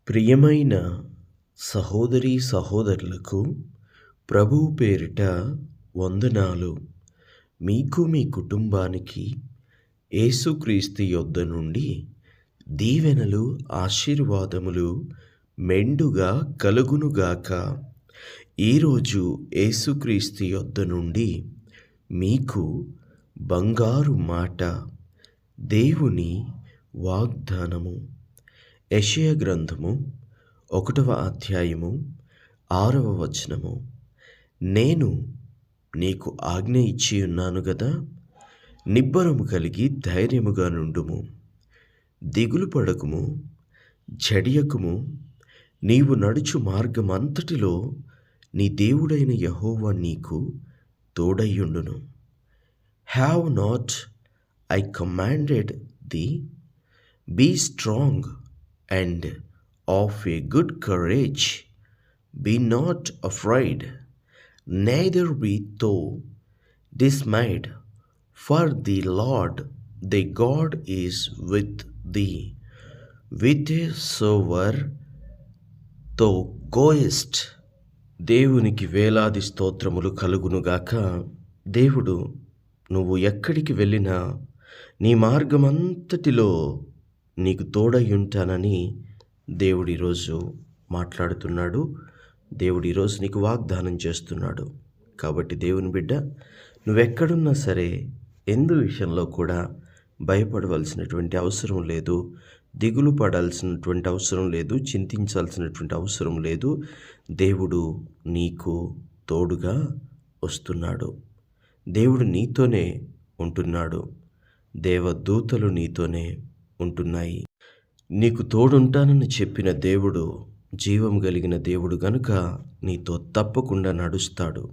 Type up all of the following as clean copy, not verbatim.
ప్రియమైన సహోదరీ సహోదరులకు ప్రభువు పేరిట వందనాలు. మీకు మీ కుటుంబానికి యేసుక్రీస్తు యొద్ద నుండి దీవెనలు ఆశీర్వాదములు మెండుగా కలుగునుగాక. ఈరోజు యేసుక్రీస్తు యొద్ద నుండి మీకు బంగారు మాట, దేవుని వాగ్దానము. యెషయా గ్రంథము 1వ అధ్యాయము 6వ వచనము. నేను నీకు ఆజ్ఞ ఇచ్చి ఉన్నాను గదా, నిబ్బరము కలిగి ధైర్యముగా నుండుము, దిగులు పడకుము, జడియకుము. నీవు నడుచు మార్గమంతటిలో నీ దేవుడైన యెహోవా నీకు తోడయ్యుండును. Have not I commanded thee? Be strong and of a good courage. Be not afraid, neither be thou dismayed, for the Lord thy God is with thee, whithersoever thou goest. దేవునికి వేలాది స్తోత్రములు కలుగునుగాక. దేవుడు నువ్వు ఎక్కడికి వెళ్ళినా నీ మార్గమంతటిలో నీకు తోడై ఉంటానని దేవుడు ఈరోజు మాట్లాడుతున్నాడు. దేవుడు ఈరోజు నీకు వాగ్దానం చేస్తున్నాడు. కాబట్టి దేవుని బిడ్డ, నువ్వెక్కడున్నా సరే ఎందు విషయంలో కూడా భయపడవలసినటువంటి అవసరం లేదు, దిగులు పడాల్సినటువంటి అవసరం లేదు, చింతించాల్సినటువంటి అవసరం లేదు. దేవుడు నీకు తోడుగా వస్తున్నాడు. దేవుడు నీతోనే ఉంటున్నాడు. దేవదూతలు నీతోనే ఉంటున్నాయి. నీకు తోడుంటానని చెప్పిన దేవుడు జీవం కలిగిన దేవుడు గనుక నీతో తప్పకుండా నడుస్తాడు.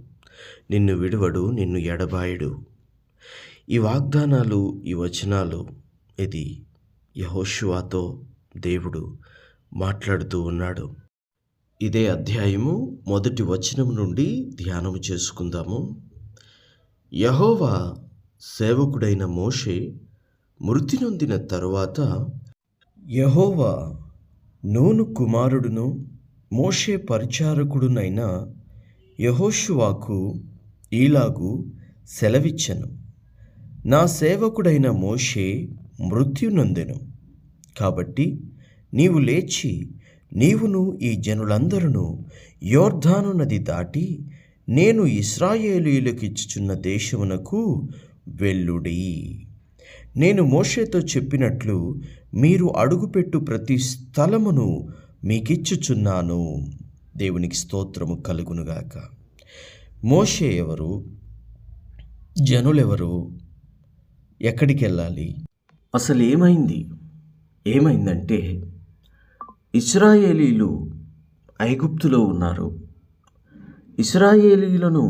నిన్ను విడువడు, నిన్ను ఎడబాయడు. ఈ వాగ్దానాలు, ఈ వచనాలు, ఇది యెహోషువతో దేవుడు మాట్లాడుతూ ఉన్నాడు. ఇదే అధ్యాయము 1వ వచనం నుండి ధ్యానం చేసుకుందాము. యెహోవా సేవకుడైన మోషే మృతి నొందిన తరువాత యెహోవా నూను కుమారుడును మోషే పరిచారకుడునైన యెహోషువకు ఈలాగు సెలవిచ్చెను. నా సేవకుడైన మోషే మృత్యు నొందెను. కాబట్టి నీవు లేచి నీవును ఈ జనులందరూ యొర్దాను నది దాటి నేను ఇశ్రాయేలీయులకిచ్చుచున్న దేశమునకు వెళ్ళుడి. నేను మోషేతో చెప్పినట్లు మీరు అడుగుపెట్టు ప్రతి స్థలమును మీకిచ్చుచున్నాను. దేవునికి స్తోత్రము కలుగునుగాక. మోషే ఎవరు? జనులెవరు? ఎక్కడికి వెళ్ళాలి? అసలు ఏమైందంటే ఇశ్రాయేలీలు ఐగుప్తులో ఉన్నారు. ఇశ్రాయేలీలను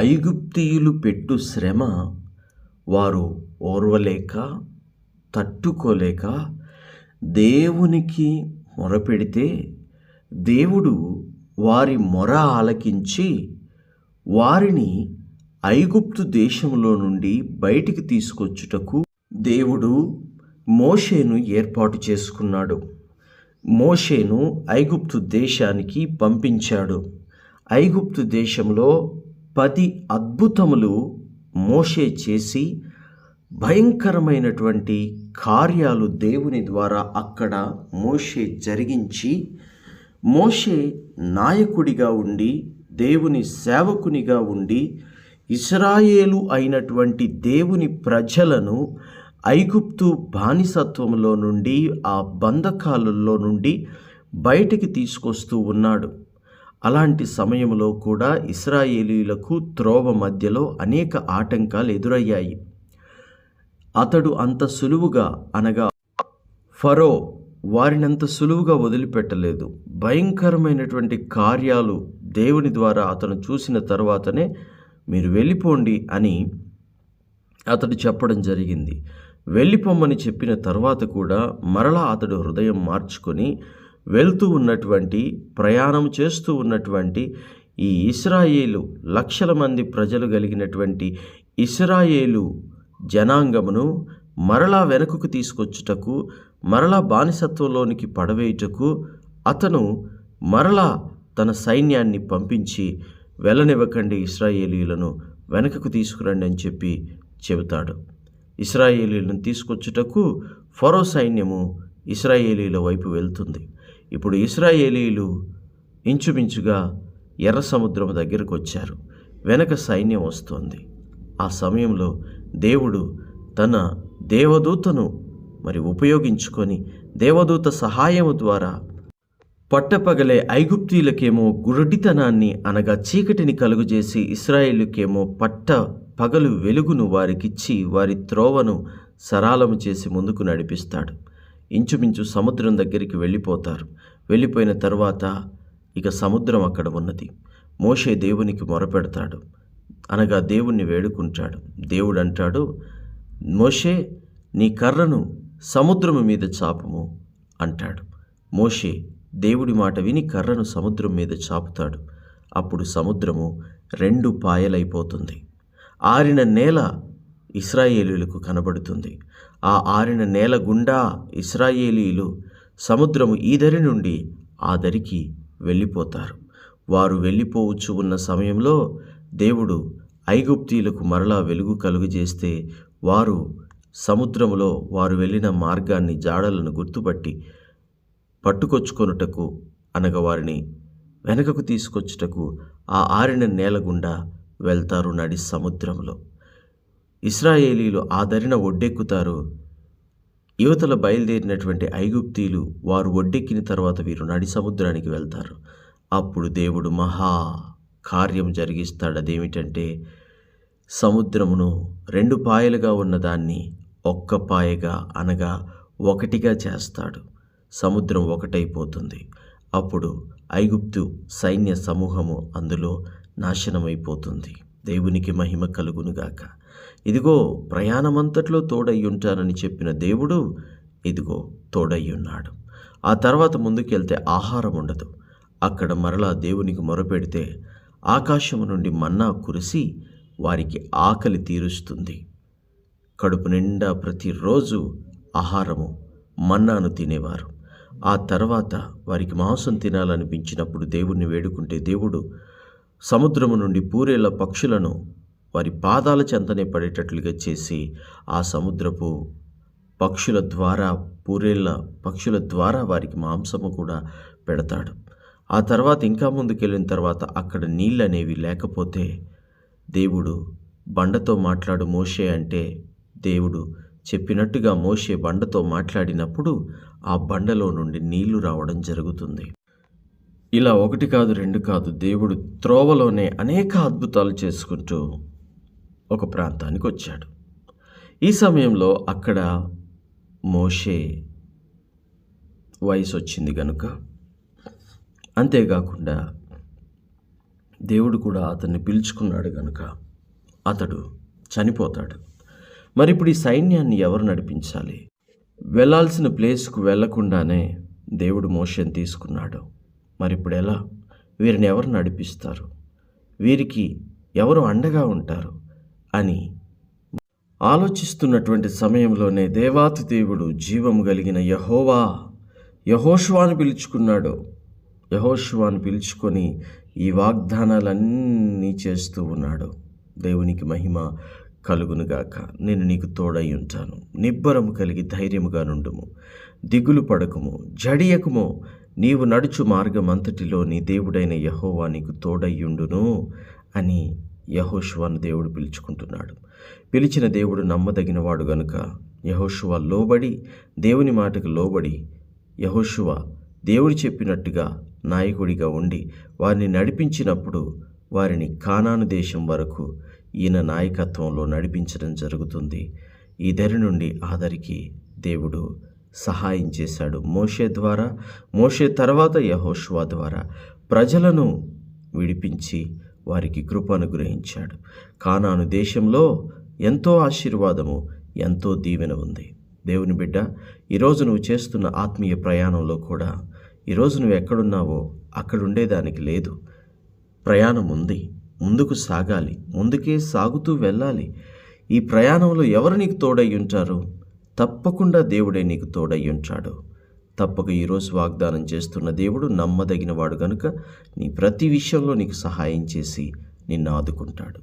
ఐగుప్తీయులు పెట్టు శ్రమ వారు ఓర్వలేక, తట్టుకోలేక దేవునికి మొరపెడితే దేవుడు వారి మొర ఆలకించి వారిని ఐగుప్తు దేశంలో నుండి బయటికి తీసుకొచ్చుటకు దేవుడు మోషేను ఏర్పాటు చేసుకున్నాడు. మోషేను ఐగుప్తు దేశానికి పంపించాడు. ఐగుప్తు దేశంలో 10 అద్భుతములు మోషే చేసి భయంకరమైనటువంటి కార్యాలు దేవుని ద్వారా అక్కడ మోషే జరిగించి, మోషే నాయకుడిగా ఉండి, దేవుని సేవకునిగా ఉండి, ఇశ్రాయేలు అయినటువంటి దేవుని ప్రజలను ఐగుప్తు బానిసత్వంలో నుండి, ఆ బంధకాలలో నుండి బయటికి తీసుకొస్తూ ఉన్నాడు. అలాంటి సమయంలో కూడా ఇశ్రాయేలీయులకు త్రోవ మధ్యలో అనేక ఆటంకాలు ఎదురయ్యాయి. అతడు అంత సులువుగా, అనగా ఫరో వారినంత సులువుగా వదిలిపెట్టలేదు. భయంకరమైనటువంటి కార్యాలు దేవుని ద్వారా అతను చూసిన తర్వాతనే మీరు వెళ్ళిపోండి అని అతడు చెప్పడం జరిగింది. వెళ్ళిపోమ్మని చెప్పిన తర్వాత కూడా మరలా అతడు హృదయం మార్చుకొని వెళ్తూ ఉన్నటువంటి, ప్రయాణం చేస్తూ ఉన్నటువంటి ఈ ఇశ్రాయేలు, లక్షల మంది ప్రజలు కలిగినటువంటి ఇశ్రాయేలు జనాంగమును మరలా వెనుకకు తీసుకొచ్చుటకు, మరలా బానిసత్వంలోనికి పడవేయుటకు అతను మరలా తన సైన్యాన్ని పంపించి వెళ్ళనివ్వకండి, ఇశ్రాయేలీయులను వెనకకు తీసుకురండి అని చెప్పి చెబుతాడు. ఇశ్రాయేలీయులను తీసుకొచ్చుటకు ఫరో సైన్యము ఇశ్రాయేలీయుల వైపు వెళ్తుంది. ఇప్పుడు ఇశ్రాయేలీయులు ఇంచుమించుగా ఎర్ర సముద్రం దగ్గరకు వచ్చారు. వెనక సైన్యం వస్తోంది. ఆ సమయంలో దేవుడు తన దేవదూతను ఉపయోగించుకొని దేవదూత సహాయము ద్వారా పట్టపగలే ఐగుప్తీయులకేమో గురడితనాన్ని అనగా చీకటిని కలుగజేసి ఇశ్రాయేలుకేమో పగలు వెలుగును వారికిచ్చి వారి త్రోవను సరాలము చేసి ముందుకు నడిపిస్తాడు. ఇంచుమించు సముద్రం దగ్గరికి వెళ్ళిపోతారు. వెళ్ళిపోయిన తర్వాత ఇక సముద్రం అక్కడ ఉన్నది. మోషే దేవునికి మొరపెడతాడు, అనగా దేవుణ్ణి వేడుకుంటాడు. దేవుడు అంటాడు, మోషే నీ కర్రను సముద్రము మీద చాపుము అంటాడు. మోషే దేవుడి మాట విని కర్రను సముద్రం మీద చాపుతాడు. అప్పుడు సముద్రము 2 పాయలైపోతుంది. ఆరిన నేల ఇశ్రాయేలీయులకు కనబడుతుంది. ఆ ఆరిన నేల గుండా ఇశ్రాయేలీయులు సముద్రము ఈ దరి నుండి ఆ దరికి వెళ్ళిపోతారు. వారు వెళ్ళిపోవచ్చు ఉన్న సమయంలో దేవుడు ఐగుప్తీయులకు మరలా వెలుగు కలుగజేస్తే వారు సముద్రములో వారు వెళ్ళిన మార్గాన్ని, జాడలను గుర్తుపట్టి పట్టుకొచ్చుకొనుటకు, అనగా వారిని వెనకకు తీసుకొచ్చుటకు ఆ ఆరిన నేల గుండా వెళ్తారు నడి సముద్రంలో. ఇశ్రాయేలీలు ఆ దరిన ఒడ్డెక్కుతారు. యువతల బయలుదేరినటువంటి ఐగుప్తీయులు వారు ఒడ్డెక్కిన తర్వాత వీరు నడి సముద్రానికి వెళ్తారు. అప్పుడు దేవుడు మహా కార్యం జరిగిస్తాడు. అదేమిటంటే సముద్రమును 2 పాయలుగా ఉన్నదాన్ని 1 పాయగా, అనగా ఒకటిగా చేస్తాడు. సముద్రం ఒకటైపోతుంది. అప్పుడు ఐగుప్తు సైన్య సమూహము అందులో నాశనమైపోతుంది. దేవునికి మహిమ కలుగునుగాక. ఇదిగో ప్రయాణమంతట్లో తోడయ్యుంటానని చెప్పిన దేవుడు ఇదిగో తోడయ్యున్నాడు. ఆ తర్వాత ముందుకెళ్తే ఆహారం ఉండదు. అక్కడ మరలా దేవునికి మొరపెడితే ఆకాశము నుండి మన్నా కురిసి వారికి ఆకలి తీరుస్తుంది. కడుపు నిండా ప్రతిరోజు ఆహారము మన్నాను తినేవారు. ఆ తర్వాత వారికి మాంసం తినాలనిపించినప్పుడు దేవుణ్ణి వేడుకుంటే దేవుడు సముద్రము నుండి పూరేళ్ల పక్షులను వారి పాదాల చెంతనే పడేటట్లుగా చేసి ఆ సముద్రపు పక్షుల ద్వారా, పూరేళ్ల పక్షుల ద్వారా వారికి మాంసము కూడా పెడతాడు. ఆ తర్వాత ఇంకా ముందుకెళ్ళిన తర్వాత అక్కడ నీళ్ళు అనేవి లేకపోతే దేవుడు బండతో మాట్లాడు మోషే అంటే దేవుడు చెప్పినట్టుగా మోషే బండతో మాట్లాడినప్పుడు ఆ బండలో నుండి నీళ్లు రావడం జరుగుతుంది. ఇలా 1 కాదు 2 కాదు, దేవుడు త్రోవలోనే అనేక అద్భుతాలు చేసుకుంటూ ఒక ప్రాంతానికి వచ్చాడు. ఈ సమయంలో అక్కడ మోషే వయసు వచ్చింది కనుక, అంతేకాకుండా దేవుడు కూడా అతన్ని పిలుచుకున్నాడు కనుక అతడు చనిపోతాడు. మరి ఇప్పుడు ఈ సైన్యాన్ని ఎవరు నడిపించాలి? వెళ్ళాల్సిన ప్లేస్కు వెళ్లకుండానే దేవుడు మోషేని తీసుకున్నాడు. మరి ఇప్పుడు ఎలా? వీరిని ఎవరు నడిపిస్తారు? వీరికి ఎవరు అండగా ఉంటారు అని ఆలోచిస్తున్నటువంటి సమయంలోనే దేవాతి దేవుడు జీవము కలిగిన యెహోషువను పిలుచుకున్నాడు. యెహోషువను పిలుచుకొని ఈ వాగ్దానాలన్నీ చేస్తూ ఉన్నాడు. దేవునికి మహిమ కలుగునుగాక. నేను నీకు తోడై ఉంటాను. నిబ్బరము కలిగి ధైర్యముగా నుండుము. దిగులు పడకుము, జడియకుము. నీవు నడుచు మార్గమంతటిలో నీ దేవుడైన యెహోవా నీకు తోడయ్యుండును అని యెహోషువను దేవుడు పిలుచుకుంటున్నాడు. పిలిచిన దేవుడు నమ్మదగినవాడు గనుక యెహోషువ లోబడి, దేవుని మాటకు లోబడి, యెహోషువ దేవుడు చెప్పినట్టుగా నాయకుడిగా ఉండి వారిని నడిపించినప్పుడు వారిని కానాను దేశం వరకు ఈయన నాయకత్వంలో నడిపించడం జరుగుతుంది. ఈ దరి నుండి ఆ దరికి దేవుడు సహాయం చేశాడు. మోషే ద్వారా, మోషే తర్వాత యెహోషువ ద్వారా ప్రజలను విడిపించి వారికి కృప అనుగ్రహించాడు. కానాను దేశంలో ఎంతో ఆశీర్వాదము, ఎంతో దీవెన ఉంది. దేవుని బిడ్డ, ఈరోజు నువ్వు చేస్తున్న ఆత్మీయ ప్రయాణంలో కూడా ఈరోజు నువ్వు ఎక్కడున్నావో అక్కడ ఉండేదానికి లేదు. ప్రయాణం ఉంది, ముందుకు సాగాలి, ముందుకే సాగుతూ వెళ్ళాలి. ఈ ప్రయాణంలో ఎవరు నీకు తోడై ఉంటారు? తప్పకుండా దేవుడే నీకు తోడై ఉంటాడు. తప్పక ఈరోజు వాగ్దానం చేస్తున్న దేవుడు నమ్మదగిన వాడు కనుక నీ ప్రతి విషయంలో నీకు సహాయం చేసి నిన్ను ఆదుకుంటాడు.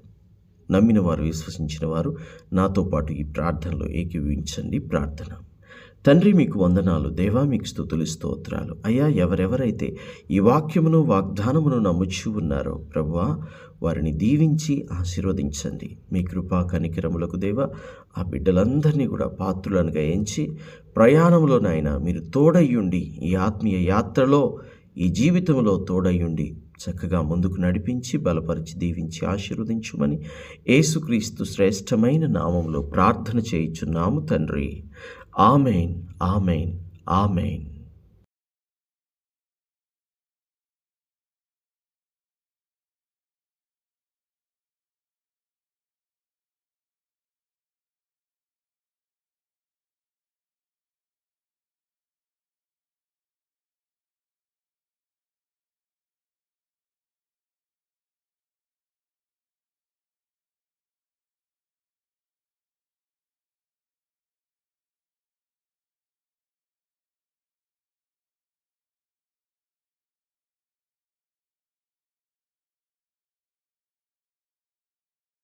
నమ్మిన వారు, విశ్వసించిన వారు నాతో పాటు ఈ ప్రార్థనలో ఏకీభవించండి. ప్రార్థన. తండ్రి, మీకు వందనాలు. దేవా, మీకు స్తుతులు, స్తోత్రాలు. అయ్యా, ఎవరెవరైతే ఈ వాక్యమును, వాగ్దానమును నమ్ముచూ ఉన్నారో ప్రభువా, వారిని దీవించి ఆశీర్వదించండి. మీ కృపా కనికరములకు దేవా ఆ బిడ్డలందరినీ కూడా పాత్రులనుగా ఎంచి ప్రయాణంలోనైనా మీరు తోడయ్యుండి, ఈ ఆత్మీయ యాత్రలో, ఈ జీవితంలో తోడయ్యుండి చక్కగా ముందుకు నడిపించి, బలపరిచి, దీవించి ఆశీర్వదించుమని యేసుక్రీస్తు శ్రేష్టమైన నామంలో ప్రార్థన చేయుచున్నాము తండ్రి. Amen, amen, amen.